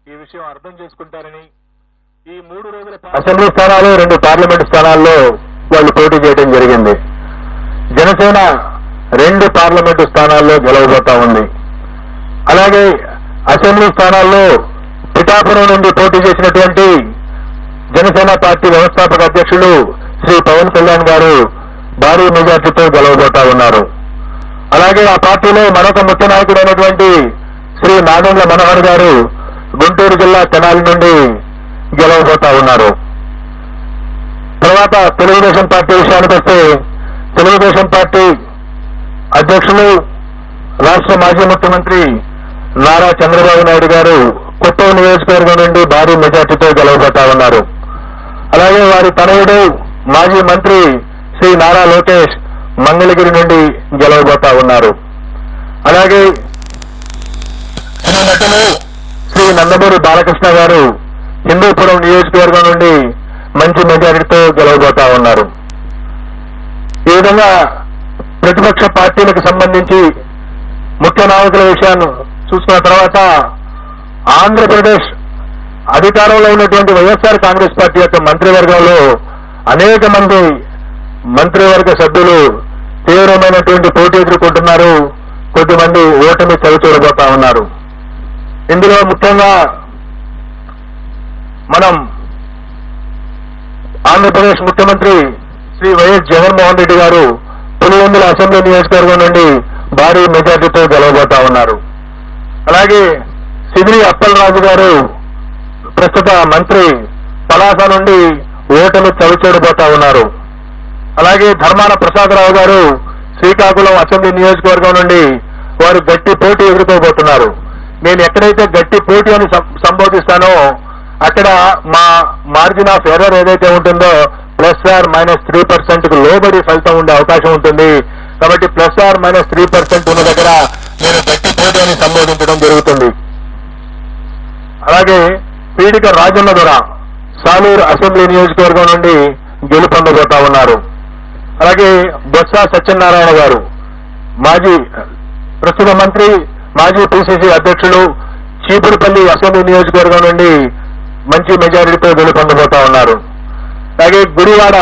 ఈ విషయం అర్థం చేసుకుంటారని ఈ 3 రోజుల అసెంబ్లీ స్థానాలు 2 పార్లమెంట్ స్థానాల్లో వాళ్ళు పోటీ చేయడం జరిగింది. జనసేన 2 పార్లమెంటు స్థానాల్లో గెలవబోతా ఉంది. అలాగే అసెంబ్లీ స్థానాల్లో పిఠాపురం నుండి పోటీ చేసినటువంటి జనసేన పార్టీ వ్యవస్థాపక అధ్యక్షులు శ్రీ పవన్ కళ్యాణ్ గారు భారీ మెజార్టీతో గెలవబోతా ఉన్నారు. అలాగే ఆ పార్టీలో మరొక ముఖ్య నాయకుడైనటువంటి శ్రీ నాదెండ్ల మనోహర్ గారు గుంటూరు జిల్లా తెనాలి నుండి గెలవబోతా ఉన్నారు. తర్వాత తెలుగుదేశం పార్టీ విషయానికి వస్తే తెలుగుదేశం పార్టీ అధ్యక్షులు రాష్ట్ర మాజీ ముఖ్యమంత్రి నారా చంద్రబాబు నాయుడు గారు కొత్తూరు నియోజకవర్గం నుండి భారీ మెజార్టీతో గెలవబోతా ఉన్నారు. అలాగే వారి తనయుడు మాజీ మంత్రి శ్రీ నారా లోకేష్ మంగళగిరి నుండి గెలవబోతా ఉన్నారు. అలాగే నటులు శ్రీ నందమూరి బాలకృష్ణ గారు హిందూపురం నియోజకవర్గం నుండి మంచి మెజారిటీతో గెలవబోతా ఉన్నారు. ఈ విధంగా ప్రతిపక్ష పార్టీలకు సంబంధించి ముఖ్య నాయకుల విషయాన్ని చూసుకున్న తర్వాత ఆంధ్రప్రదేశ్ అధికారంలో ఉన్నటువంటి వైఎస్ఆర్ కాంగ్రెస్ పార్టీ యొక్క మంత్రివర్గంలో అనేక మంది మంత్రివర్గ సభ్యులు తీవ్రమైనటువంటి పోటీ ఎదుర్కొంటున్నారు. కొద్దిమంది ఓటమి చవిచూడబోతా ఉన్నారు. ఇందులో ముఖ్యంగా మనం ఆంధ్రప్రదేశ్ ముఖ్యమంత్రి శ్రీ వైఎస్ జగన్మోహన్ రెడ్డి గారు పులివెందుల అసెంబ్లీ నియోజకవర్గం నుండి భారీ మెజార్టీతో గెలవబోతా ఉన్నారు. అలాగే సిదిరి అప్పలరాజు గారు ప్రస్తుత మంత్రి పలాస నుండి ఓటమి చవిచూడబోతా ఉన్నారు. అలాగే ధర్మాన ప్రసాదరావు గారు శ్రీకాకుళం అసెంబ్లీ నియోజకవర్గం నుండి వారు గట్టి పోటీ ఎదుర్కోబోతున్నారు. నేను ఎక్కడైతే గట్టి పోటీ అని సంబోధిస్తానో అక్కడ మా మార్జిన్ ఆఫ్ ఎర్రర్ ఏదైతే ఉంటుందో +or-3% కు లోబడి ఫలితం ఉండే అవకాశం ఉంటుంది. కాబట్టి +or-3% ఉన్న దగ్గర నేను గట్టి పోటీ అని సంబోధించడం జరుగుతుంది. అలాగే పీడిక రాజన్న దొర సాలూరు అసెంబ్లీ నియోజకవర్గం నుండి గెలుపొందబోతా ఉన్నారు. అలాగే బొత్స సత్యనారాయణ గారు ప్రస్తుత మంత్రి మాజీ పిసిసి అధ్యక్షులు చీపురుపల్లి అసెంబ్లీ నియోజకవర్గం నుండి మంచి మెజారిటీతో గెలుపొందబోతా ఉన్నారు. అలాగే గుడివాడ